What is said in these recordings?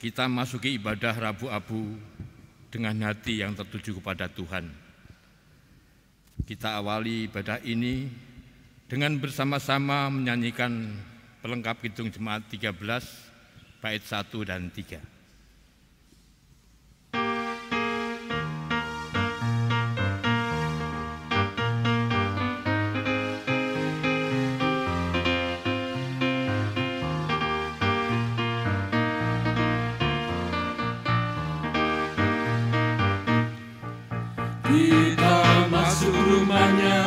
kita masuki ibadah Rabu Abu dengan hati yang tertuju kepada Tuhan. Kita awali ibadah ini dengan bersama-sama menyanyikan pelengkap Kidung Jemaat 13, bait 1 dan 3. Kita masuk rumahnya,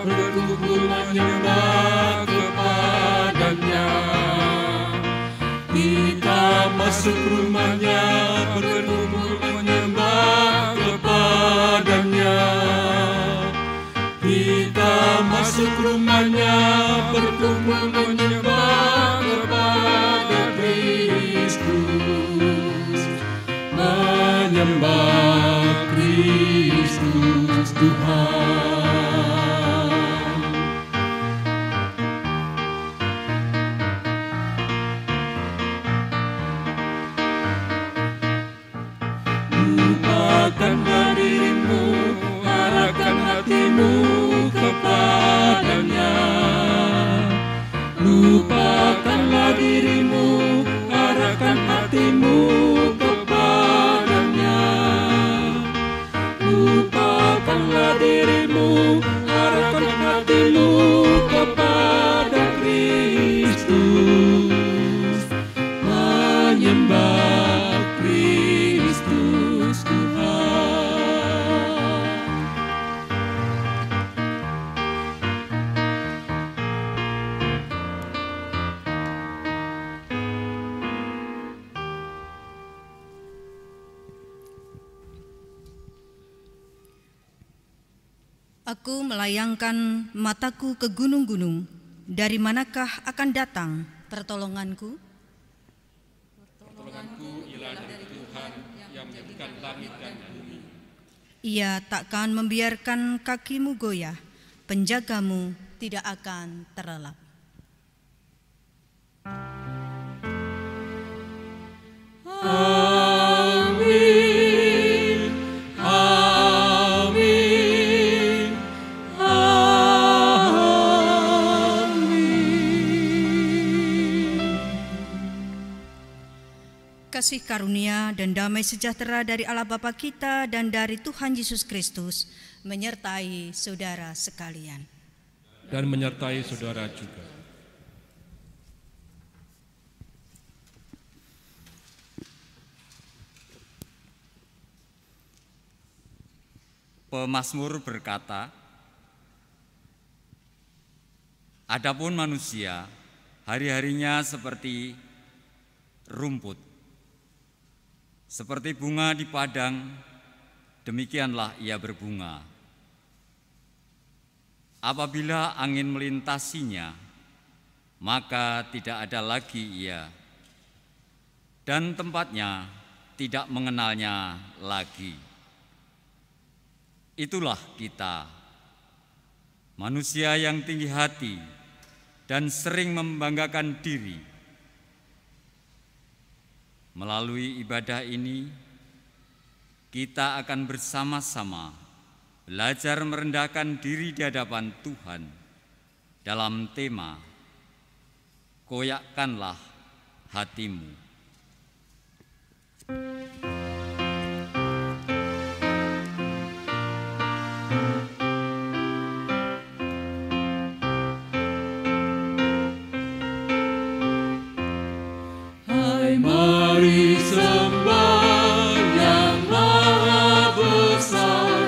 berkumpul menyembah kepadanya. Kita masuk rumahnya, berkumpul menyembah kepadanya. Kita masuk rumahnya, berkumpul menyembah kepada Kristus. Menyembah Kristus Tuhan. Lupakanlah dirimu, arahkan hatimu kepadanya. Lupakanlah dirimu, arahkan hatimu kepadanya. Lupakanlah dirimu, arahkan hatimu kepada Kristus. Menyembah Kristus Tuhan. Aku melayangkan mataku ke gunung-gunung, dari manakah akan datang pertolonganku? Pertolonganku ialah dari Tuhan yang menjadikan langit dan bumi. Ia takkan membiarkan kakimu goyah, penjagamu tidak akan terlelap. Amin. Amin. Kasih karunia dan damai sejahtera dari Allah Bapa kita dan dari Tuhan Yesus Kristus menyertai saudara sekalian. Dan menyertai saudara juga. Pemazmur berkata, "Adapun manusia, hari-harinya seperti rumput, seperti bunga di padang, demikianlah ia berbunga. Apabila angin melintasinya, maka tidak ada lagi ia, dan tempatnya tidak mengenalnya lagi." Itulah kita, manusia yang tinggi hati dan sering membanggakan diri. Melalui ibadah ini, kita akan bersama-sama belajar merendahkan diri di hadapan Tuhan dalam tema "Koyakkanlah hatimu". Mari sembah yang maha besar,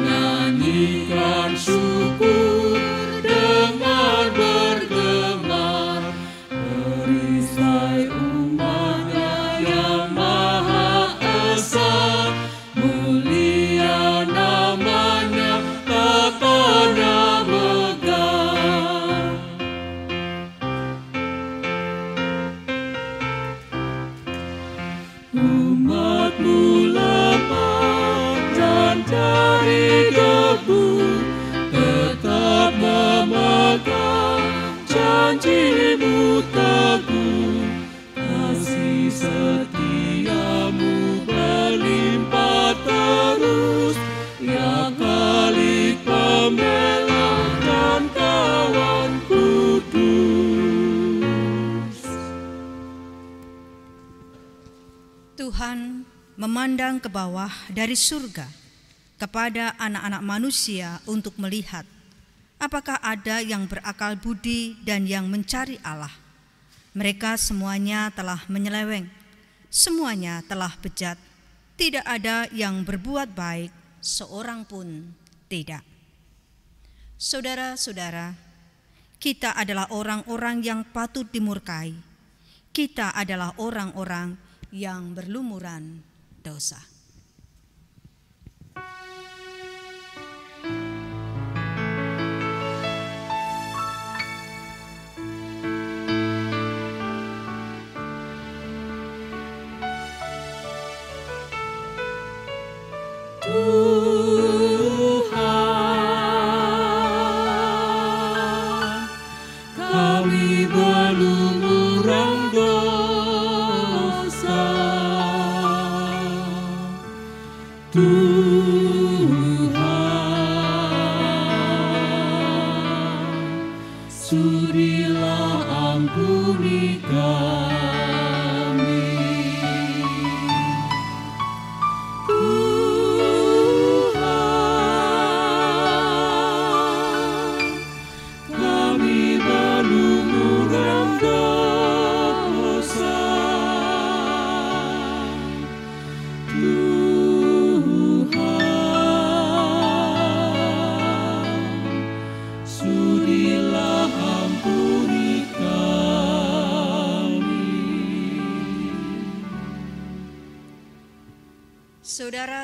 nyanyikan syukur dengan bergemar. Perisai umatnya yang maha esa, mulia namanya, tatanya megah. Umatmu lemah dan cari debu, tetap memegang janjimu teguh. Kasih setia Tuhan memandang ke bawah dari surga kepada anak-anak manusia untuk melihat apakah ada yang berakal budi dan yang mencari Allah. Mereka semuanya telah menyeleweng, semuanya telah bejat, tidak ada yang berbuat baik, seorang pun tidak. Saudara-saudara, kita adalah orang-orang yang patut dimurkai. Kita adalah orang-orang yang berlumuran dosa.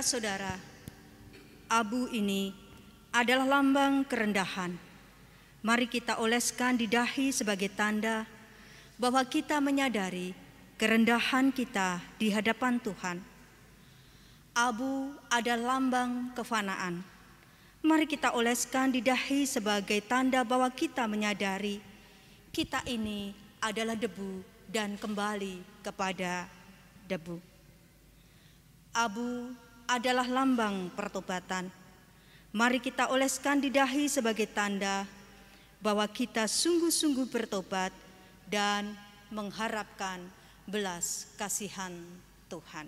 Saudara-saudara, abu ini adalah lambang kerendahan. Mari kita oleskan di dahi sebagai tanda bahwa kita menyadari kerendahan kita di hadapan Tuhan. Abu adalah lambang kefanaan. Mari kita oleskan di dahi sebagai tanda bahwa kita menyadari kita ini adalah debu dan kembali kepada debu. Abu adalah lambang pertobatan. Mari kita oleskan di dahi sebagai tanda bahwa kita sungguh-sungguh bertobat dan mengharapkan belas kasihan Tuhan.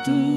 Tuhan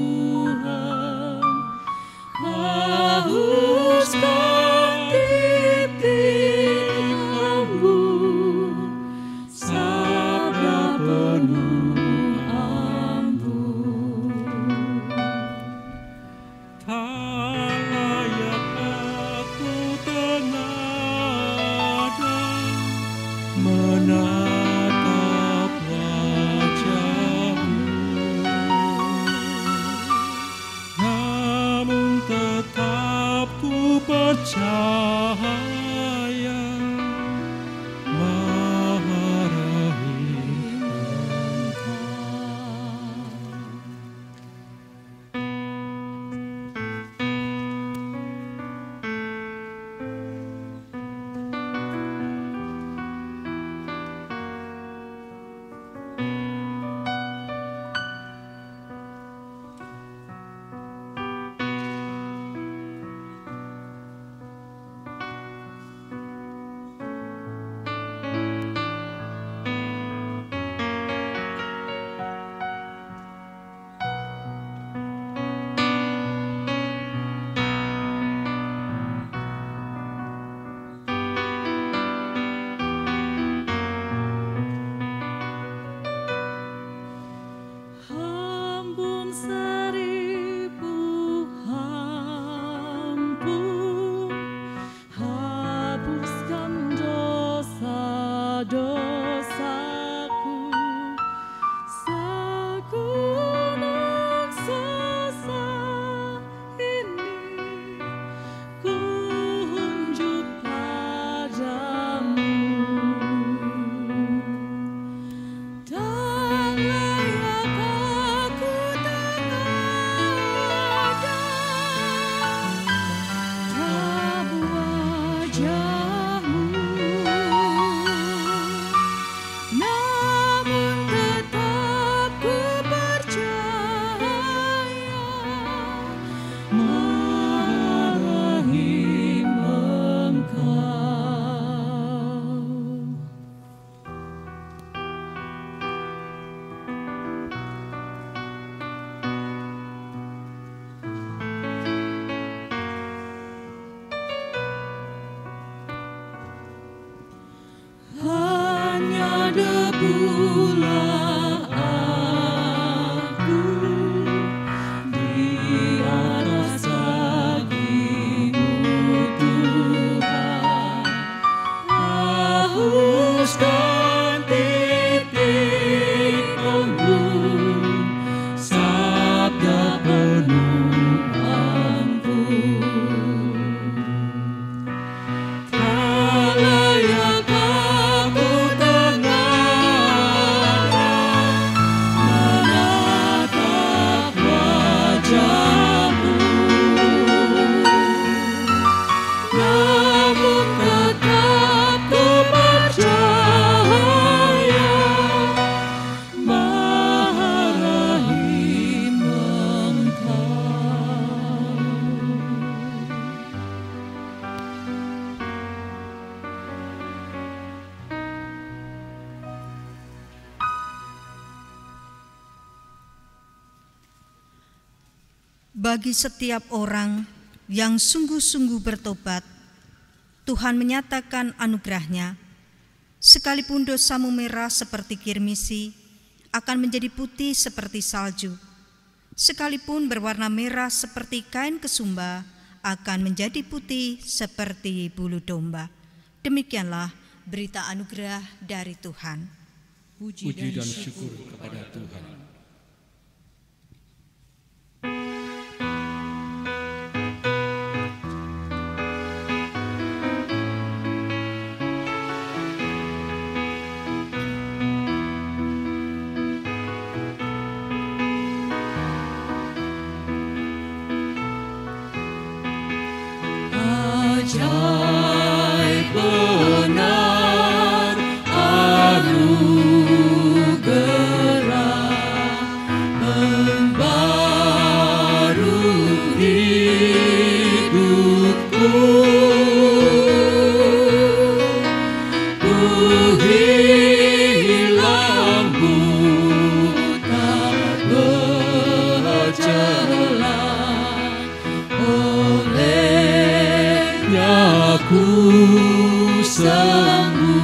Bagi setiap orang yang sungguh-sungguh bertobat, Tuhan menyatakan anugerah-Nya. Sekalipun dosamu merah seperti kirmisi, akan menjadi putih seperti salju. Sekalipun berwarna merah seperti kain kesumba, akan menjadi putih seperti bulu domba. Demikianlah berita anugerah dari Tuhan. Puji dan syukur kepada Tuhan. Ajaib benar anugerah membaru hidupku. Ku hilang buta bercela, aku sembuh.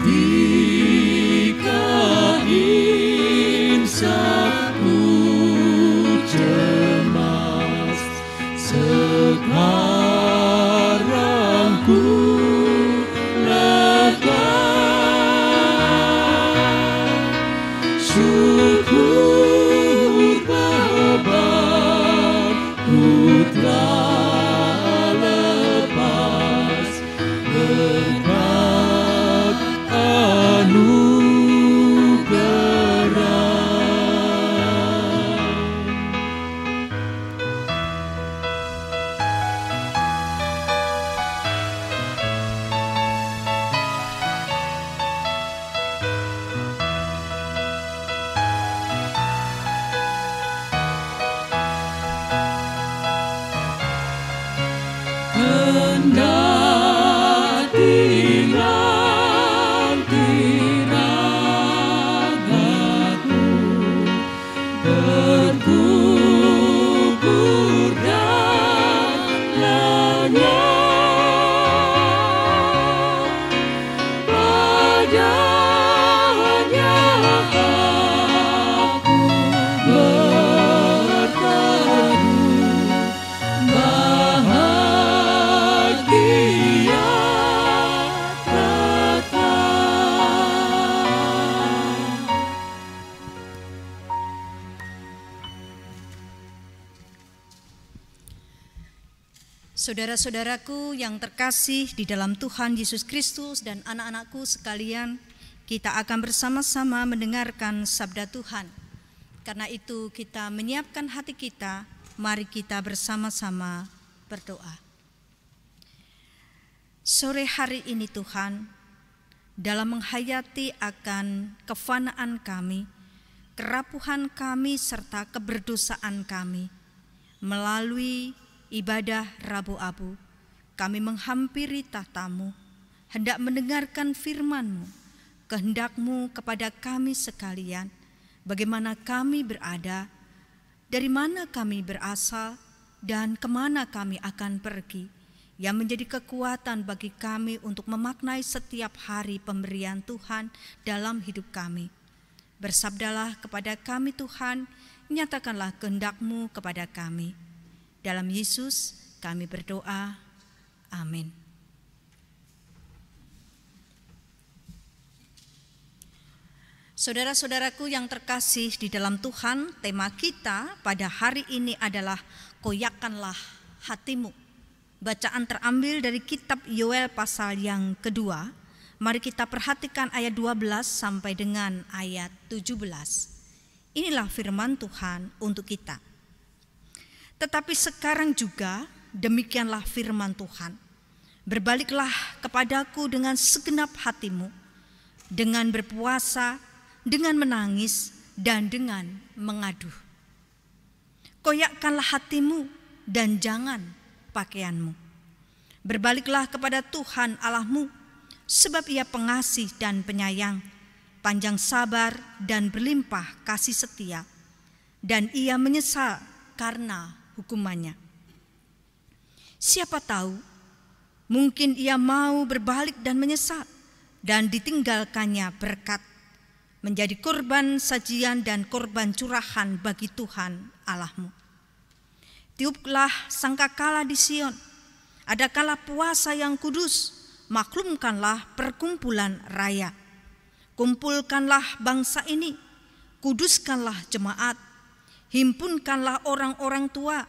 Ketika insafku cemas, sekarang ku lega. Syukur bebanku telah lepas, berkat anugerah. Kendati nanti ragaku bergugur dan lenyap, padanya aku berteduh bahagia tetap. Saudara-saudaraku yang terkasih di dalam Tuhan Yesus Kristus dan anak-anakku sekalian, kita akan bersama-sama mendengarkan sabda Tuhan. Karena itu kita menyiapkan hati kita, mari kita bersama-sama berdoa. Sore hari ini Tuhan, dalam menghayati akan kefanaan kami, kerapuhan kami serta keberdosaan kami, melalui ibadah Rabu Abu, kami menghampiri tahta-Mu, hendak mendengarkan firman-Mu, kehendak-Mu kepada kami sekalian, bagaimana kami berada, dari mana kami berasal, dan kemana kami akan pergi, yang menjadi kekuatan bagi kami untuk memaknai setiap hari pemberian Tuhan dalam hidup kami. Bersabdalah kepada kami Tuhan, nyatakanlah kehendak-Mu kepada kami. Dalam Yesus kami berdoa, amin. Saudara-saudaraku yang terkasih di dalam Tuhan, tema kita pada hari ini adalah koyakkanlah hatimu. Bacaan terambil dari kitab Yoel pasal yang kedua. Mari kita perhatikan ayat 12 sampai dengan ayat 17. Inilah firman Tuhan untuk kita. Tetapi sekarang juga demikianlah firman Tuhan. Berbaliklah kepadaku dengan segenap hatimu, dengan berpuasa, dengan menangis, dan dengan mengaduh. Koyakkanlah hatimu dan jangan pakaianmu. Berbaliklah kepada Tuhan Allahmu, sebab Ia pengasih dan penyayang, panjang sabar dan berlimpah kasih setia, dan Ia menyesal karena hukumannya. Siapa tahu, mungkin Ia mau berbalik dan menyesal, dan ditinggalkannya berkat, menjadi korban sajian dan korban curahan bagi Tuhan Allahmu. Tiuplah sangkakala di Sion, adakanlah puasa yang kudus, maklumkanlah perkumpulan raya. Kumpulkanlah bangsa ini, kuduskanlah jemaat, himpunkanlah orang-orang tua,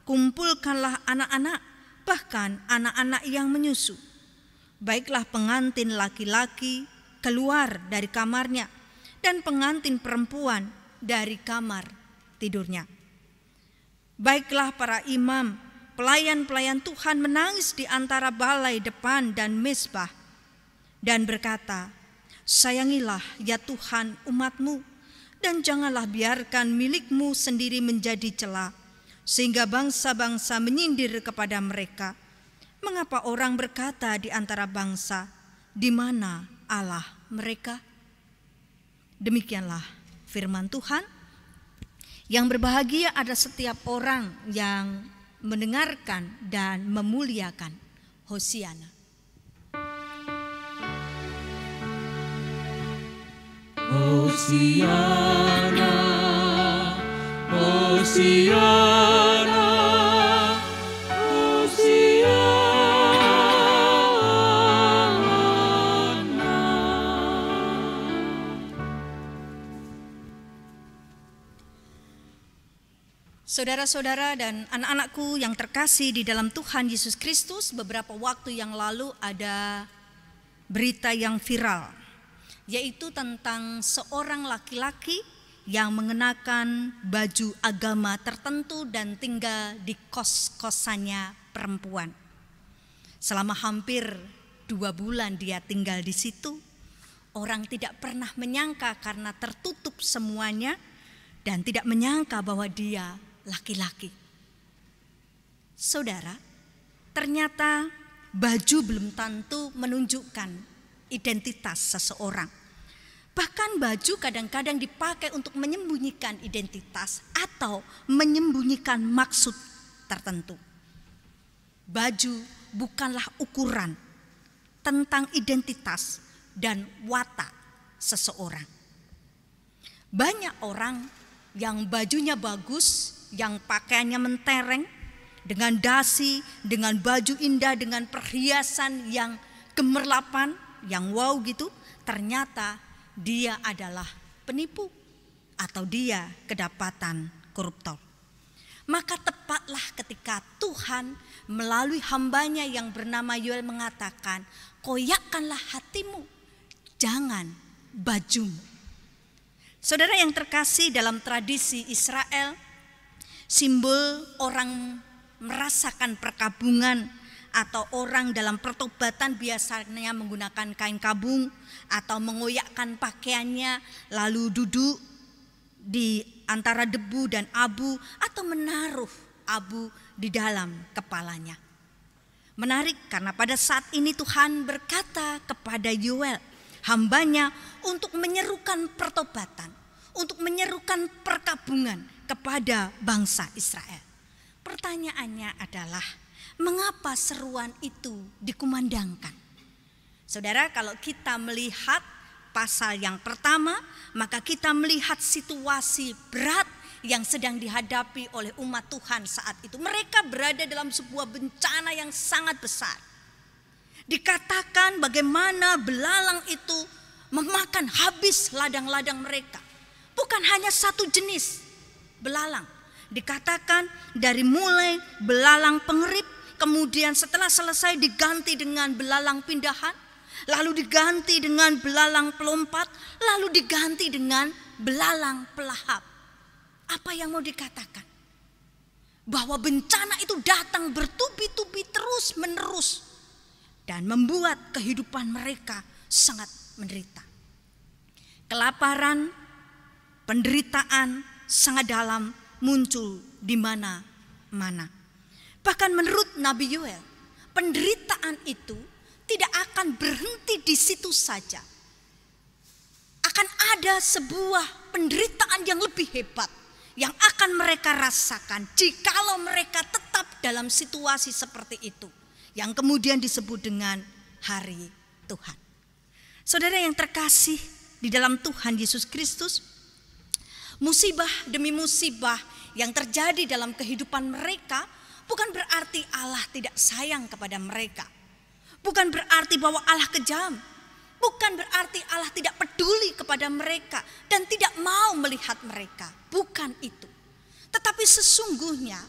kumpulkanlah anak-anak, bahkan anak-anak yang menyusu. Baiklah pengantin laki-laki keluar dari kamarnya, dan pengantin perempuan dari kamar tidurnya. Baiklah para imam, pelayan-pelayan Tuhan menangis di antara balai depan dan mezbah, dan berkata, sayangilah ya Tuhan umat-Mu, dan janganlah biarkan milik-Mu sendiri menjadi cela, sehingga bangsa-bangsa menyindir kepada mereka. Mengapa orang berkata di antara bangsa, di mana Allah mereka? Demikianlah firman Tuhan. Yang berbahagia ada setiap orang yang mendengarkan dan memuliakan Hosiana. Hosiana, Hosiana, Hosiana. Saudara-saudara dan anak-anakku yang terkasih di dalam Tuhan Yesus Kristus, beberapa waktu yang lalu ada berita yang viral, yaitu tentang seorang laki-laki yang mengenakan baju agama tertentu dan tinggal di kos-kosannya perempuan. Selama hampir 2 bulan dia tinggal di situ. Orang tidak pernah menyangka karena tertutup semuanya, dan tidak menyangka bahwa dia laki-laki. Saudara, ternyata baju belum tentu menunjukkan identitas seseorang. Bahkan baju kadang-kadang dipakai untuk menyembunyikan identitas atau menyembunyikan maksud tertentu. Baju bukanlah ukuran tentang identitas dan watak seseorang. Banyak orang yang bajunya bagus, yang pakaiannya mentereng, dengan dasi, dengan baju indah, dengan perhiasan yang gemerlapan, yang wow gitu, ternyata dia adalah penipu atau dia kedapatan koruptor. Maka tepatlah ketika Tuhan melalui hambanya yang bernama Yoel mengatakan, koyakkanlah hatimu, jangan bajumu. Saudara yang terkasih, dalam tradisi Israel, simbol orang merasakan perkabungan atau orang dalam pertobatan biasanya menggunakan kain kabung atau mengoyakkan pakaiannya lalu duduk di antara debu dan abu atau menaruh abu di dalam kepalanya. Menarik karena pada saat ini Tuhan berkata kepada Yoel, hambanya, untuk menyerukan pertobatan, untuk menyerukan perkabungan kepada bangsa Israel. Pertanyaannya adalah, mengapa seruan itu dikumandangkan? Saudara, kalau kita melihat pasal yang pertama, maka kita melihat situasi berat yang sedang dihadapi oleh umat Tuhan saat itu. Mereka berada dalam sebuah bencana yang sangat besar. Dikatakan bagaimana belalang itu memakan habis ladang-ladang mereka. Bukan hanya satu jenis belalang. Dikatakan dari mulai belalang pengerip, kemudian setelah selesai diganti dengan belalang pindahan, lalu diganti dengan belalang pelompat, lalu diganti dengan belalang pelahap. Apa yang mau dikatakan? Bahwa bencana itu datang bertubi-tubi terus menerus dan membuat kehidupan mereka sangat menderita. Kelaparan, penderitaan sangat dalam muncul di mana-mana. Bahkan menurut Nabi Yoel, penderitaan itu tidak akan berhenti di situ saja. Akan ada sebuah penderitaan yang lebih hebat yang akan mereka rasakan jikalau mereka tetap dalam situasi seperti itu, yang kemudian disebut dengan hari Tuhan. Saudara yang terkasih di dalam Tuhan Yesus Kristus, musibah demi musibah yang terjadi dalam kehidupan mereka bukan berarti Allah tidak sayang kepada mereka. Bukan berarti bahwa Allah kejam. Bukan berarti Allah tidak peduli kepada mereka dan tidak mau melihat mereka. Bukan itu. Tetapi sesungguhnya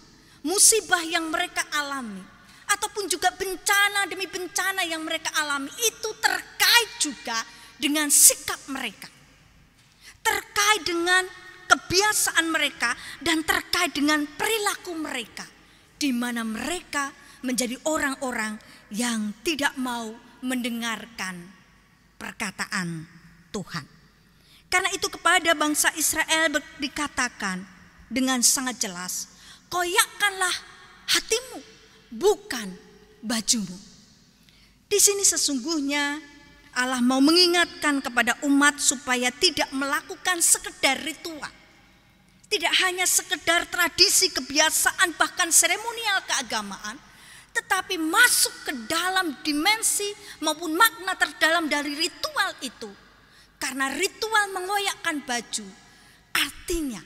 musibah yang mereka alami ataupun juga bencana demi bencana yang mereka alami itu terkait juga dengan sikap mereka. Terkait dengan kebiasaan mereka dan terkait dengan perilaku mereka, di mana mereka menjadi orang-orang yang tidak mau mendengarkan perkataan Tuhan. Karena itu kepada bangsa Israel dikatakan dengan sangat jelas, koyakkanlah hatimu, bukan bajumu. Di sini sesungguhnya Allah mau mengingatkan kepada umat supaya tidak melakukan sekedar ritual. Tidak hanya sekedar tradisi, kebiasaan, bahkan seremonial keagamaan, tetapi masuk ke dalam dimensi maupun makna terdalam dari ritual itu. Karena ritual mengoyakkan baju artinya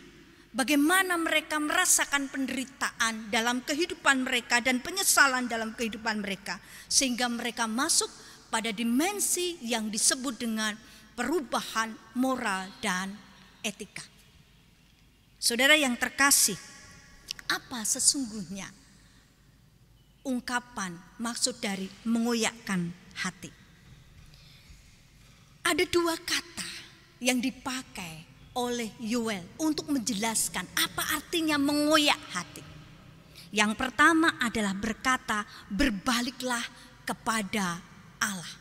bagaimana mereka merasakan penderitaan dalam kehidupan mereka dan penyesalan dalam kehidupan mereka, sehingga mereka masuk pada dimensi yang disebut dengan perubahan moral dan etika. Saudara yang terkasih, apa sesungguhnya ungkapan maksud dari mengoyakkan hati? Ada dua kata yang dipakai oleh Yoel untuk menjelaskan apa artinya mengoyak hati. Yang pertama adalah berkata, berbaliklah kepada Allah.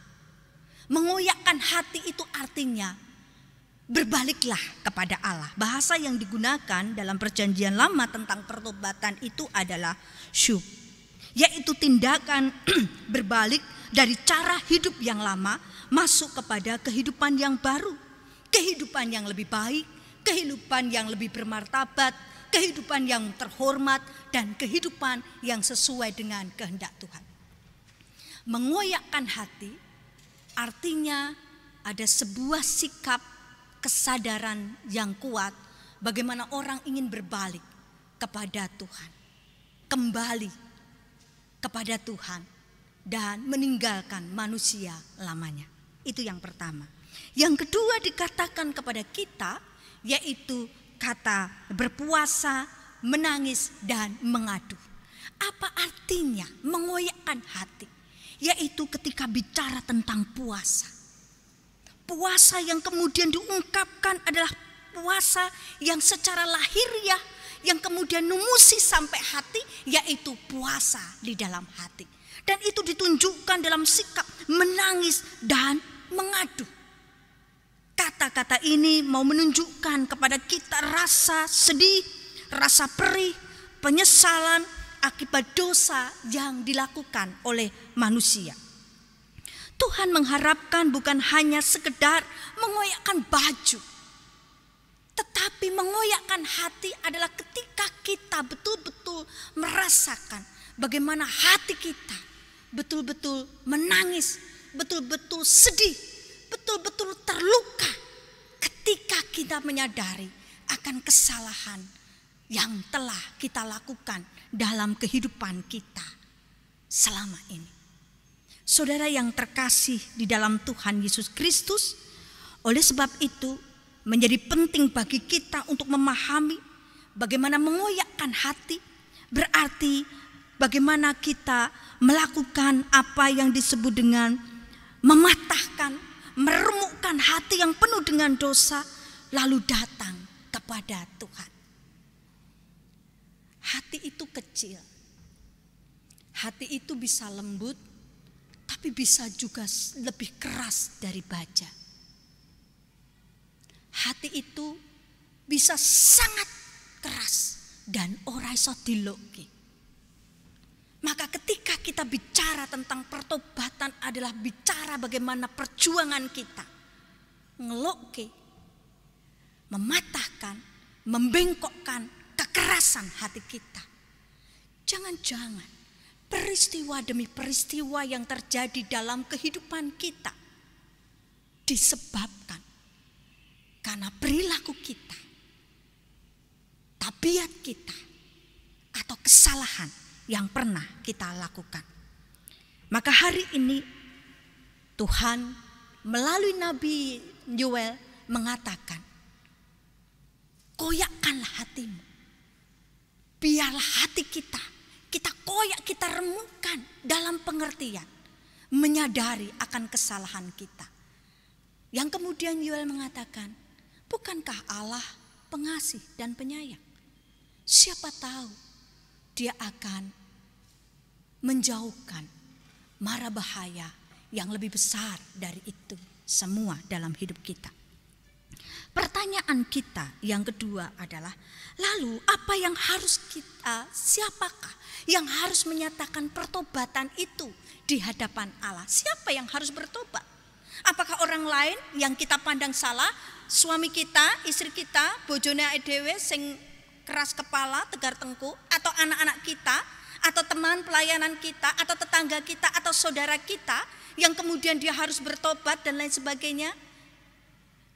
Mengoyakkan hati itu artinya berbaliklah kepada Allah. Bahasa yang digunakan dalam perjanjian lama tentang pertobatan itu adalah syub, yaitu tindakan berbalik dari cara hidup yang lama masuk kepada kehidupan yang baru, kehidupan yang lebih baik, kehidupan yang lebih bermartabat, kehidupan yang terhormat, dan kehidupan yang sesuai dengan kehendak Tuhan. Mengoyakkan hati artinya ada sebuah sikap kesadaran yang kuat bagaimana orang ingin berbalik kepada Tuhan, kembali kepada Tuhan dan meninggalkan manusia lamanya. Itu yang pertama. Yang kedua dikatakan kepada kita yaitu kata berpuasa, menangis dan mengadu. Apa artinya mengoyakkan hati? Yaitu ketika bicara tentang puasa. Puasa yang kemudian diungkapkan adalah puasa yang secara lahiriah, yang kemudian numusi sampai hati, yaitu puasa di dalam hati. Dan itu ditunjukkan dalam sikap menangis dan mengadu. Kata-kata ini mau menunjukkan kepada kita rasa sedih, rasa perih, penyesalan akibat dosa yang dilakukan oleh manusia. Tuhan mengharapkan bukan hanya sekedar mengoyakkan baju, tetapi mengoyakkan hati adalah ketika kita betul-betul merasakan bagaimana hati kita betul-betul menangis, betul-betul sedih, betul-betul terluka ketika kita menyadari akan kesalahan yang telah kita lakukan dalam kehidupan kita selama ini. Saudara yang terkasih di dalam Tuhan Yesus Kristus, oleh sebab itu menjadi penting bagi kita untuk memahami bagaimana mengoyakkan hati berarti bagaimana kita melakukan apa yang disebut dengan mematahkan, meremukkan hati yang penuh dengan dosa lalu datang kepada Tuhan. Hati itu kecil, hati itu bisa lembut, tapi bisa juga lebih keras dari baja. hati itu bisa sangat keras dan ora iso dilokke. Maka ketika kita bicara tentang pertobatan adalah bicara bagaimana perjuangan kita ngelokke, mematahkan, membengkokkan kekerasan hati kita. Jangan-jangan peristiwa demi peristiwa yang terjadi dalam kehidupan kita disebabkan karena perilaku kita, tabiat kita, atau kesalahan yang pernah kita lakukan. Maka hari ini Tuhan melalui Nabi Yoel mengatakan, koyakkanlah hatimu. Biarlah hati kita koyak, kita remukkan dalam pengertian menyadari akan kesalahan kita. Yang kemudian Yoel mengatakan, bukankah Allah pengasih dan penyayang? Siapa tahu Dia akan menjauhkan mara bahaya yang lebih besar dari itu semua dalam hidup kita. Pertanyaan kita yang kedua adalah, lalu apa yang harus kita, siapakah yang harus menyatakan pertobatan itu di hadapan Allah? Siapa yang harus bertobat? Apakah orang lain yang kita pandang salah, suami kita, istri kita, bojone dhewe sing keras kepala, tegar tengkuk, atau anak-anak kita, atau teman pelayanan kita, atau tetangga kita, atau saudara kita yang kemudian dia harus bertobat dan lain sebagainya?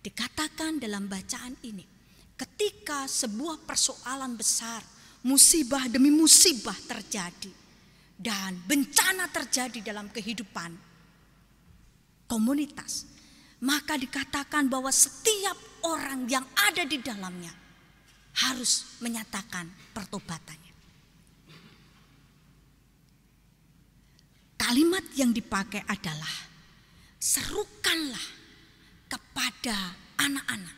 Dikatakan dalam bacaan ini, ketika sebuah persoalan besar, musibah demi musibah terjadi dan bencana terjadi dalam kehidupan komunitas, maka dikatakan bahwa setiap orang yang ada di dalamnya harus menyatakan pertobatannya. Kalimat yang dipakai adalah, serukanlah kepada anak-anak,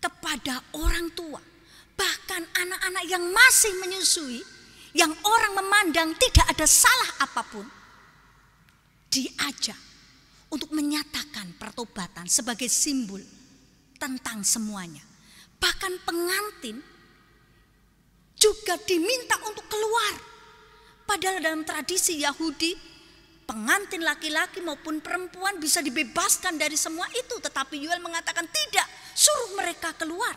kepada orang tua, bahkan anak-anak yang masih menyusui, yang orang memandang tidak ada salah apapun, diajak untuk menyatakan pertobatan sebagai simbol tentang semuanya. Bahkan pengantin juga diminta untuk keluar. Padahal dalam tradisi Yahudi, pengantin laki-laki maupun perempuan bisa dibebaskan dari semua itu. Tetapi Yoel mengatakan tidak, suruh mereka keluar.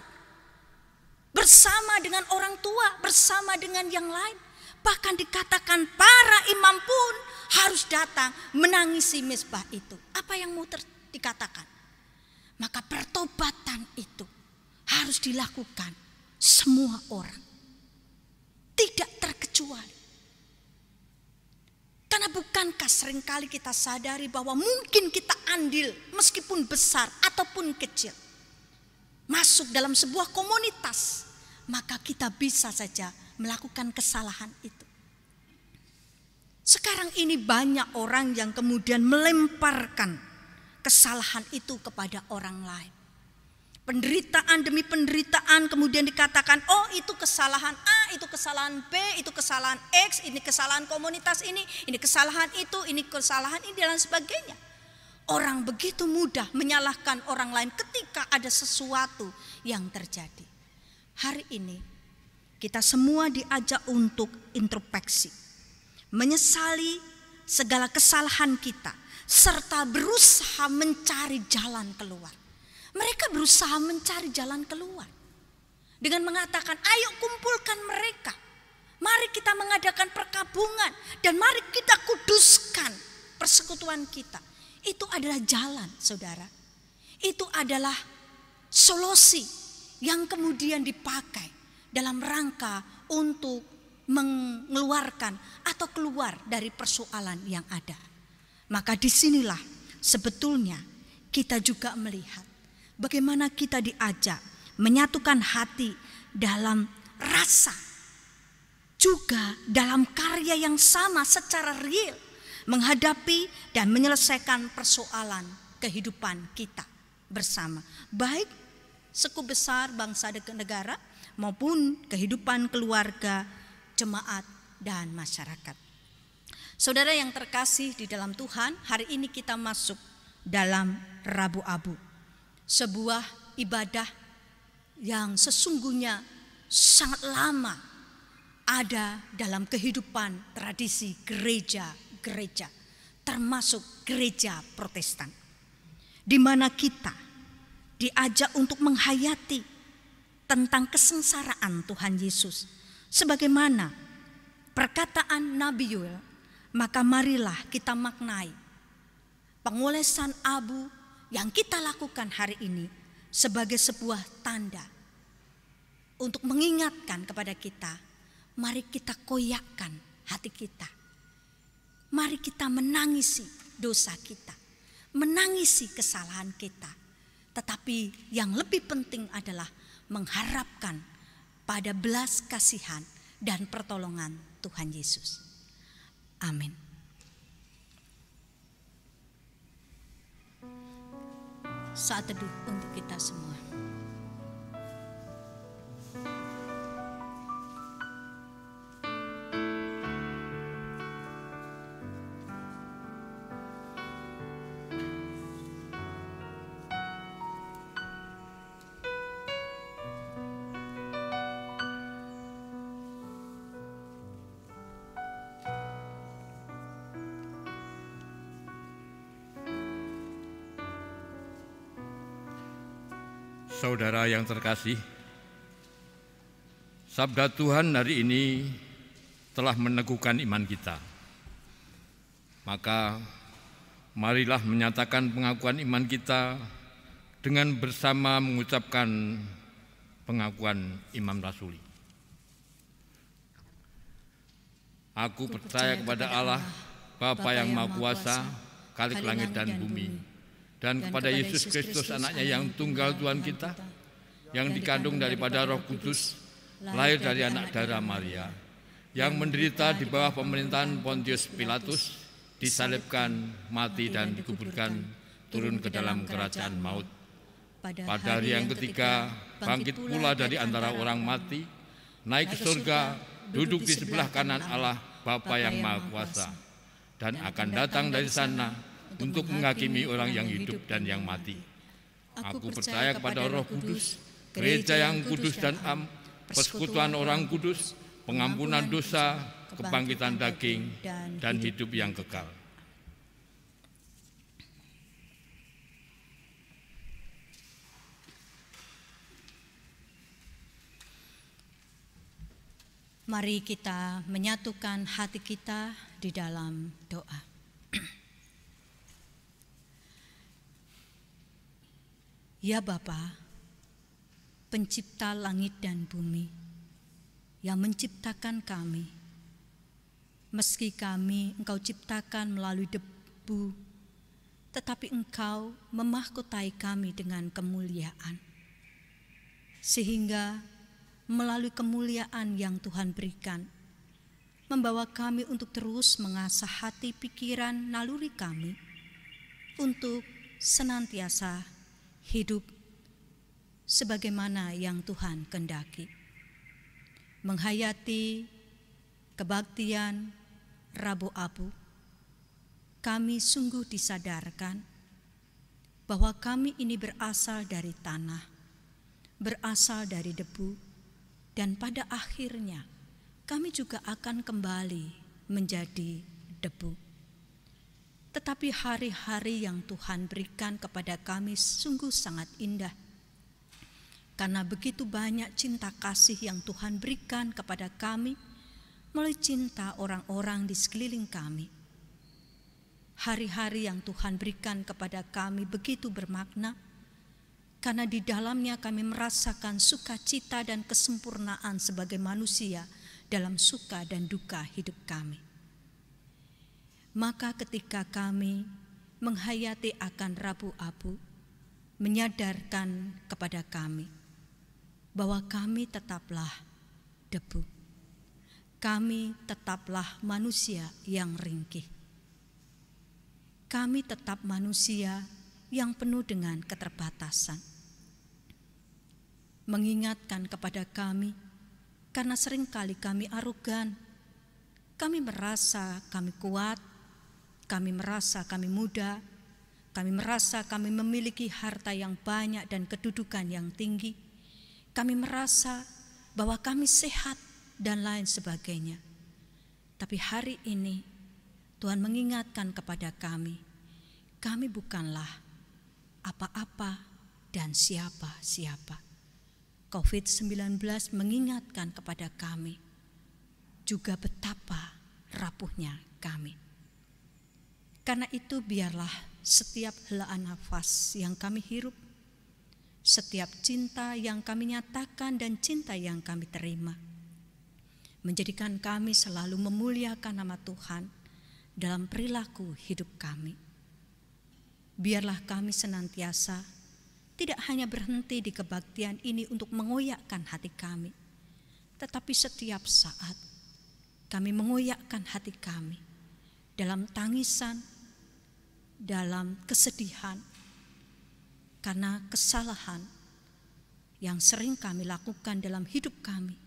Bersama dengan orang tua, bersama dengan yang lain. Bahkan dikatakan para imam pun harus datang menangisi mezbah itu. Apa yang mau dikatakan? Maka pertobatan itu harus dilakukan semua orang, tidak terkecuali. Karena bukankah seringkali kita sadari bahwa mungkin kita andil meskipun besar ataupun kecil masuk dalam sebuah komunitas, maka kita bisa saja melakukan kesalahan itu. Sekarang ini banyak orang yang kemudian melemparkan kesalahan itu kepada orang lain. Penderitaan demi penderitaan kemudian dikatakan, oh itu kesalahan A, itu kesalahan B, itu kesalahan X, ini kesalahan komunitas ini kesalahan itu, ini kesalahan ini dan sebagainya. Orang begitu mudah menyalahkan orang lain ketika ada sesuatu yang terjadi. Hari ini kita semua diajak untuk introspeksi, menyesali segala kesalahan kita, serta berusaha mencari jalan keluar. Mereka berusaha mencari jalan keluar dengan mengatakan, ayo kumpulkan mereka, mari kita mengadakan perkabungan dan mari kita kuduskan persekutuan kita. Itu adalah jalan, saudara. Itu adalah solusi yang kemudian dipakai dalam rangka untuk mengeluarkan atau keluar dari persoalan yang ada. Maka disinilah sebetulnya kita juga melihat bagaimana kita diajak menyatukan hati dalam rasa, juga dalam karya yang sama secara real, menghadapi dan menyelesaikan persoalan kehidupan kita bersama. Baik suku besar, bangsa dan negara, maupun kehidupan keluarga, jemaat, dan masyarakat. Saudara yang terkasih di dalam Tuhan, hari ini kita masuk dalam Rabu Abu. Sebuah ibadah yang sesungguhnya sangat lama ada dalam kehidupan tradisi gereja-gereja, termasuk gereja Protestan, di mana kita diajak untuk menghayati tentang kesengsaraan Tuhan Yesus sebagaimana perkataan Nabi Yoel. Maka marilah kita maknai pengolesan abu yang kita lakukan hari ini sebagai sebuah tanda untuk mengingatkan kepada kita, mari kita koyakkan hati kita. Mari kita menangisi dosa kita, menangisi kesalahan kita. Tetapi yang lebih penting adalah mengharapkan pada belas kasihan dan pertolongan Tuhan Yesus. Amin. Saat teduh untuk kita semua. Saudara yang terkasih, sabda Tuhan hari ini telah meneguhkan iman kita. Maka marilah menyatakan pengakuan iman kita dengan bersama mengucapkan pengakuan Imam Rasuli. Aku percaya kepada Allah, Bapa yang Maha Kuasa, Khalik langit dan bumi, dan kepada Yesus Kristus anaknya yang tunggal Tuhan kita, yang dikandung daripada Roh Kudus, lahir dari anak darah Maria, yang menderita di bawah pemerintahan Pontius Pilatus, disalibkan, mati dan dikuburkan, turun ke dalam kerajaan maut. Pada hari yang ketiga bangkit pula dari antara orang mati, naik ke surga, duduk di sebelah kanan Allah Bapa yang Maha Kuasa, dan akan datang dari sana untuk menghakimi orang yang hidup dan yang mati. Aku percaya kepada Roh Kudus, gereja yang kudus dan persekutuan orang kudus, pengampunan dosa, kebangkitan daging, dan hidup yang kekal. Mari kita menyatukan hati kita di dalam doa. Ya Bapa, pencipta langit dan bumi, yang menciptakan kami, meski kami Engkau ciptakan melalui debu, tetapi Engkau memahkotai kami dengan kemuliaan, sehingga melalui kemuliaan yang Tuhan berikan, membawa kami untuk terus mengasah hati, pikiran, naluri kami, untuk senantiasa hidup sebagaimana yang Tuhan kehendaki, menghayati kebaktian Rabu Abu. Kami sungguh disadarkan bahwa kami ini berasal dari tanah, berasal dari debu, dan pada akhirnya kami juga akan kembali menjadi debu. Tetapi hari-hari yang Tuhan berikan kepada kami sungguh sangat indah. Karena begitu banyak cinta kasih yang Tuhan berikan kepada kami melalui cinta orang-orang di sekeliling kami. Hari-hari yang Tuhan berikan kepada kami begitu bermakna, karena di dalamnya kami merasakan sukacita dan kesempurnaan sebagai manusia dalam suka dan duka hidup kami. Maka ketika kami menghayati akan Rabu Abu, menyadarkan kepada kami bahwa kami tetaplah debu. Kami tetaplah manusia yang ringkih. Kami tetap manusia yang penuh dengan keterbatasan. Mengingatkan kepada kami, karena seringkali kami arogan, kami merasa kami kuat, kami merasa kami muda, Kami merasa kami memiliki harta yang banyak dan kedudukan yang tinggi. Kami merasa bahwa kami sehat dan lain sebagainya. Tapi hari ini Tuhan mengingatkan kepada kami bukanlah apa-apa dan siapa-siapa. COVID-19 mengingatkan kepada kami juga betapa rapuhnya kami. Karena itu biarlah setiap helaan nafas yang kami hirup, setiap cinta yang kami nyatakan dan cinta yang kami terima, menjadikan kami selalu memuliakan nama Tuhan dalam perilaku hidup kami. Biarlah kami senantiasa tidak hanya berhenti di kebaktian ini untuk mengoyakkan hati kami, tetapi setiap saat kami mengoyakkan hati kami dalam tangisan, dalam kesedihan, karena kesalahan yang sering kami lakukan dalam hidup kami,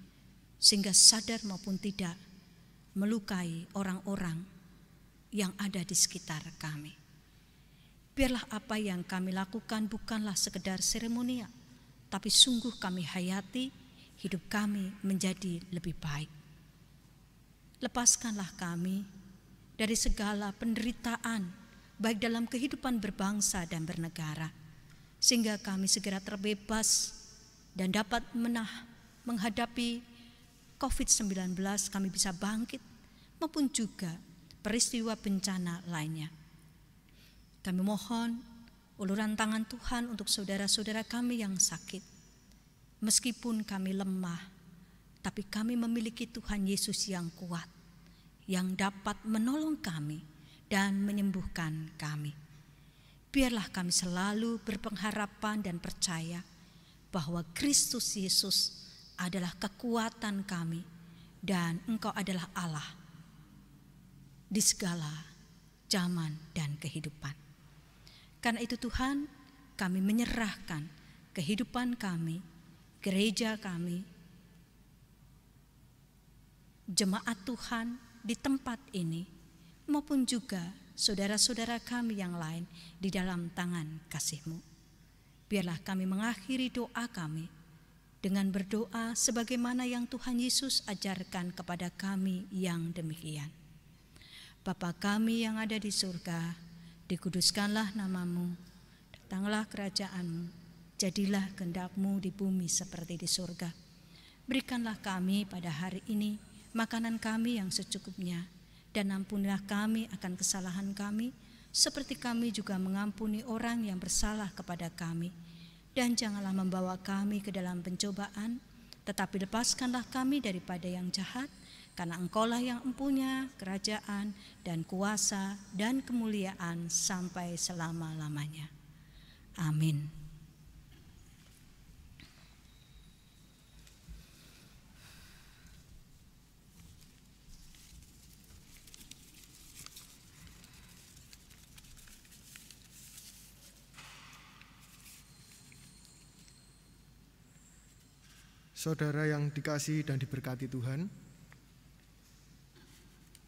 sehingga sadar maupun tidak melukai orang-orang yang ada di sekitar kami. Biarlah apa yang kami lakukan bukanlah sekedar seremonial, tapi sungguh kami hayati hidup kami menjadi lebih baik. Lepaskanlah kami dari segala penderitaan, baik dalam kehidupan berbangsa dan bernegara, sehingga kami segera terbebas dan dapat menghadapi COVID-19, kami bisa bangkit, maupun juga peristiwa bencana lainnya. Kami mohon uluran tangan Tuhan untuk saudara-saudara kami yang sakit. Meskipun kami lemah, tapi kami memiliki Tuhan Yesus yang kuat, yang dapat menolong kami dan menyembuhkan kami. Biarlah kami selalu berpengharapan dan percaya bahwa Kristus Yesus adalah kekuatan kami dan Engkau adalah Allah di segala zaman dan kehidupan. Karena itu Tuhan, kami menyerahkan kehidupan kami, gereja kami, jemaat Tuhan di tempat ini, maupun juga saudara-saudara kami yang lain di dalam tangan kasih-Mu. Biarlah kami mengakhiri doa kami dengan berdoa sebagaimana yang Tuhan Yesus ajarkan kepada kami yang demikian. Bapa kami yang ada di surga, dikuduskanlah nama-Mu, datanglah kerajaan-Mu, jadilah kehendak-Mu di bumi seperti di surga. Berikanlah kami pada hari ini makanan kami yang secukupnya, dan ampunilah kami akan kesalahan kami, seperti kami juga mengampuni orang yang bersalah kepada kami. Dan janganlah membawa kami ke dalam pencobaan, tetapi lepaskanlah kami daripada yang jahat, karena Engkaulah yang empunya kerajaan dan kuasa dan kemuliaan sampai selama-lamanya. Amin. Saudara yang dikasihi dan diberkati Tuhan,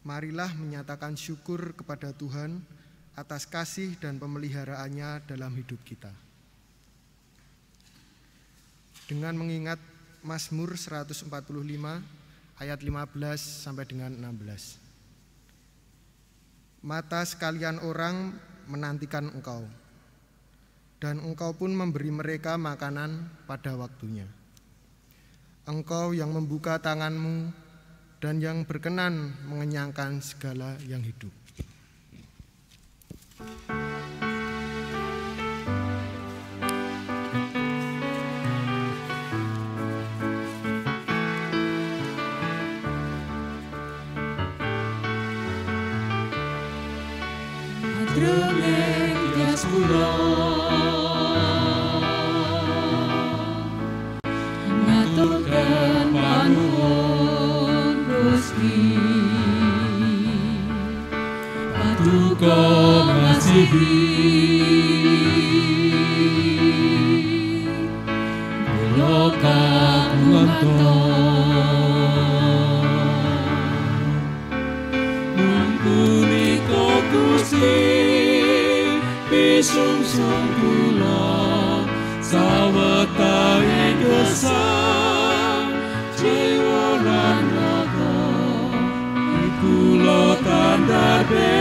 marilah menyatakan syukur kepada Tuhan atas kasih dan pemeliharaannya dalam hidup kita. Dengan mengingat Mazmur 145 ayat 15 sampai dengan 16. Mata sekalian orang menantikan Engkau, dan Engkau pun memberi mereka makanan pada waktunya. Engkau yang membuka tangan-Mu dan yang berkenan mengenyangkan segala yang hidup. Adrengeng tias ngaturkan panuwun Gusti, paduka ngasihi kula kagungan punika Gusti bisa kuasa jiwa lan raga kula tandharke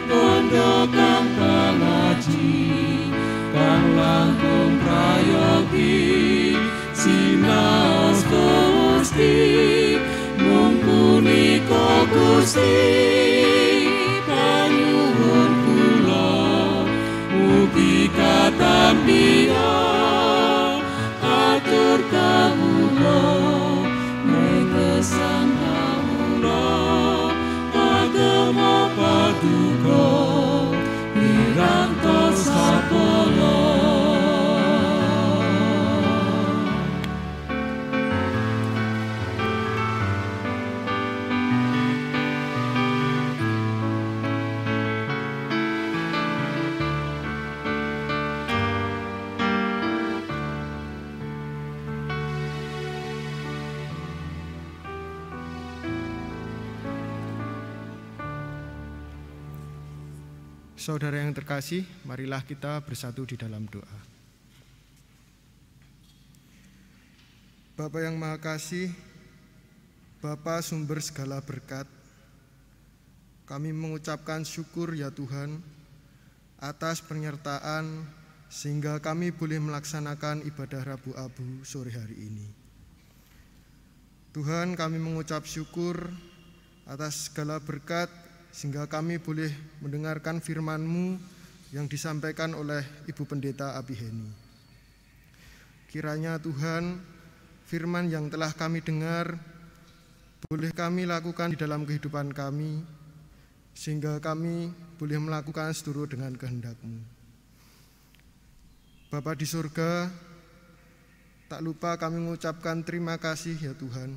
bondo kang pangaji kang langkung prayogi sinaos Gusti mung punika Gusti panyuwun kula mugi katampiya atur kawula mekesan kawula agama paduka wirantos sapala. Saudara yang terkasih, marilah kita bersatu di dalam doa. Bapa yang Maha Kasih, Bapa sumber segala berkat, kami mengucapkan syukur ya Tuhan atas penyertaan sehingga kami boleh melaksanakan ibadah Rabu Abu sore hari ini. Tuhan, kami mengucap syukur atas segala berkat sehingga kami boleh mendengarkan firman-Mu yang disampaikan oleh Ibu Pendeta Abiheni. Kiranya Tuhan, firman yang telah kami dengar boleh kami lakukan di dalam kehidupan kami, sehingga kami boleh melakukan seturut dengan kehendak-Mu. Bapa di surga, tak lupa kami mengucapkan terima kasih ya Tuhan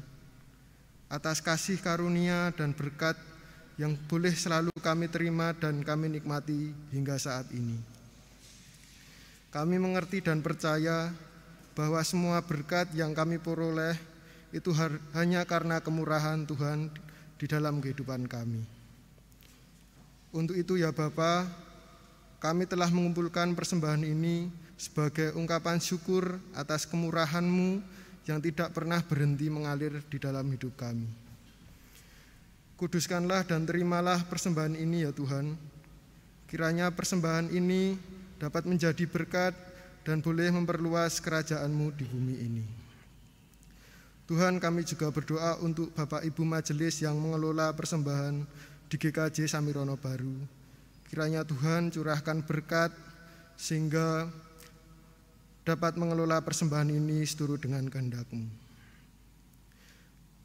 atas kasih karunia dan berkat yang boleh selalu kami terima dan kami nikmati hingga saat ini. Kami mengerti dan percaya bahwa semua berkat yang kami peroleh itu hanya karena kemurahan Tuhan di dalam kehidupan kami. Untuk itu ya Bapa, kami telah mengumpulkan persembahan ini sebagai ungkapan syukur atas kemurahan-Mu yang tidak pernah berhenti mengalir di dalam hidup kami. Kuduskanlah dan terimalah persembahan ini ya Tuhan. Kiranya persembahan ini dapat menjadi berkat dan boleh memperluas kerajaan-Mu di bumi ini. Tuhan, kami juga berdoa untuk Bapak Ibu Majelis yang mengelola persembahan di GKJ Samirono Baru. Kiranya Tuhan curahkan berkat sehingga dapat mengelola persembahan ini seturut dengan kehendak-Mu.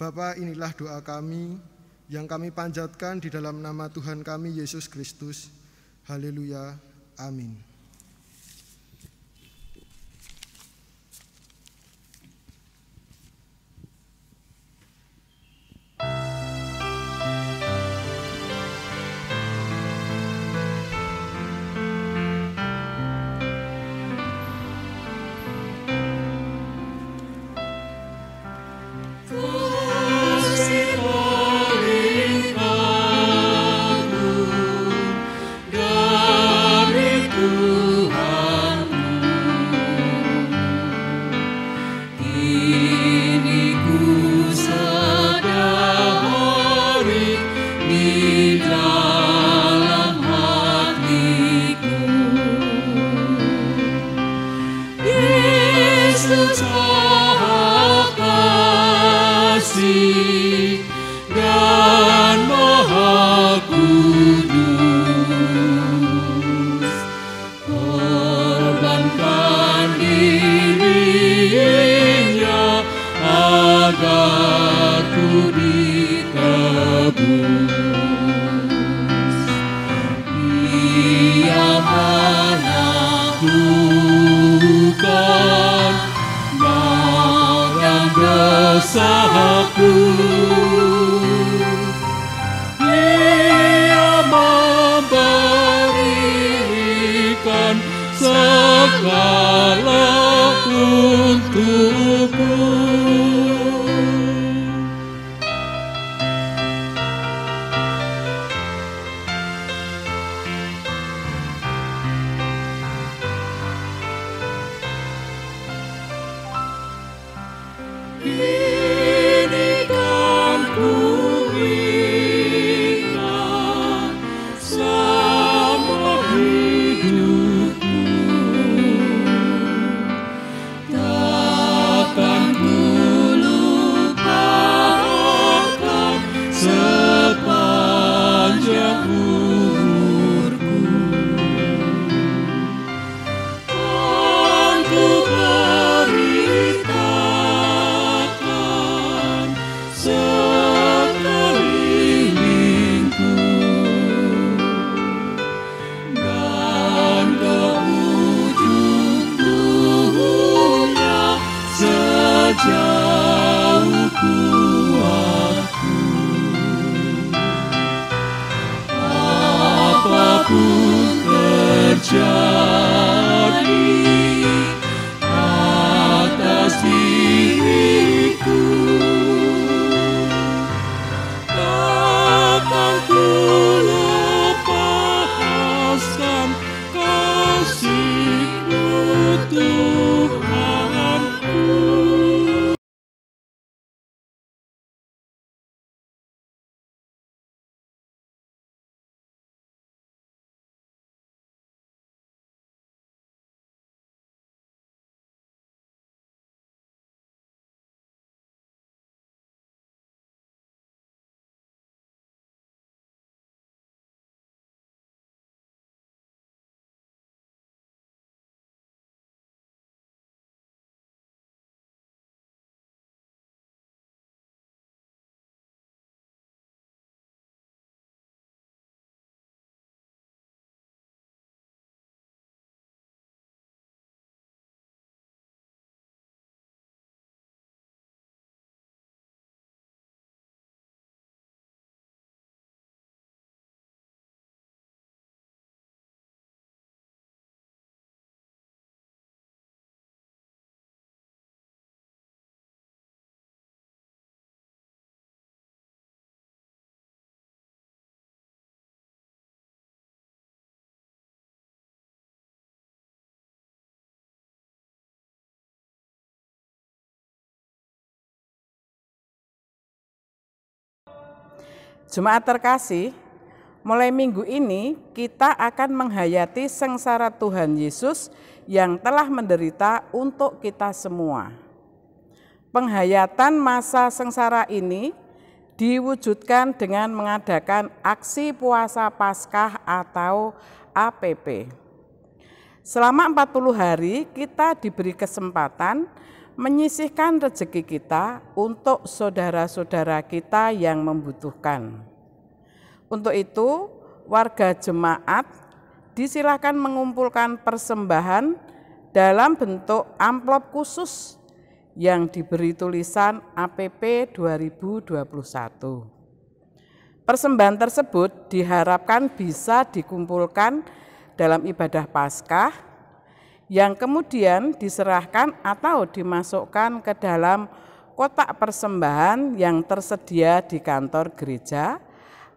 Bapa, inilah doa kami yang kami panjatkan di dalam nama Tuhan kami Yesus Kristus. Haleluya. Amin. Ini kan ku ingat sama hidupku, takkan ku lupakan sepanjang umurku. Kan ku beritakan sekelilingku, dan ke ujung dunia sejauh kuatku. Apapun terjadi atas diriku, takkan ku lepaskan kasih-Mu Tuhanku. Jemaat terkasih, mulai minggu ini kita akan menghayati sengsara Tuhan Yesus yang telah menderita untuk kita semua. Penghayatan masa sengsara ini diwujudkan dengan mengadakan aksi puasa Paskah atau APP. Selama 40 hari kita diberi kesempatan menyisihkan rezeki kita untuk saudara-saudara kita yang membutuhkan. Untuk itu, warga jemaat disilakan mengumpulkan persembahan dalam bentuk amplop khusus yang diberi tulisan APP 2021. Persembahan tersebut diharapkan bisa dikumpulkan dalam ibadah Paskah yang kemudian diserahkan atau dimasukkan ke dalam kotak persembahan yang tersedia di kantor gereja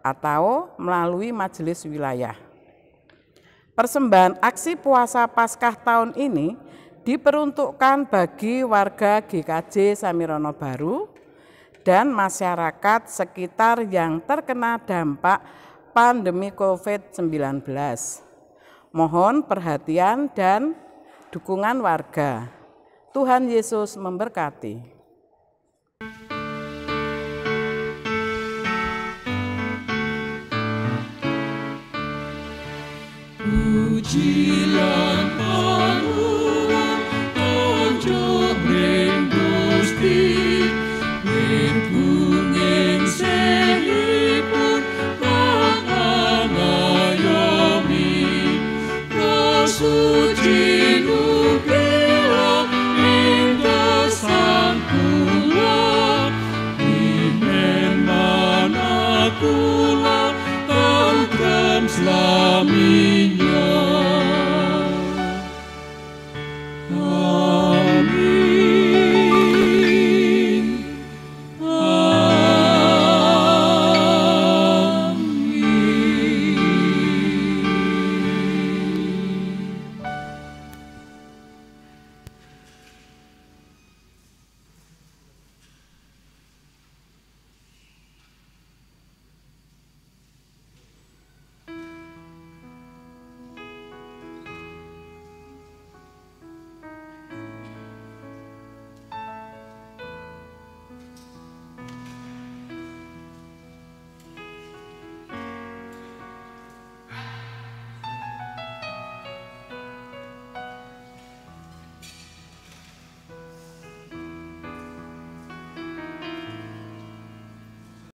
atau melalui majelis wilayah. Persembahan aksi puasa Paskah tahun ini diperuntukkan bagi warga GKJ Samirono Baru dan masyarakat sekitar yang terkena dampak pandemi COVID-19. Mohon perhatian dan dukungan warga. Tuhan Yesus memberkati. Pujilan panuwun tonjok ring Gusti, wingkunging sehipun pangayomi, suci nukila indah sang kula, imen manakula tantram selaminya.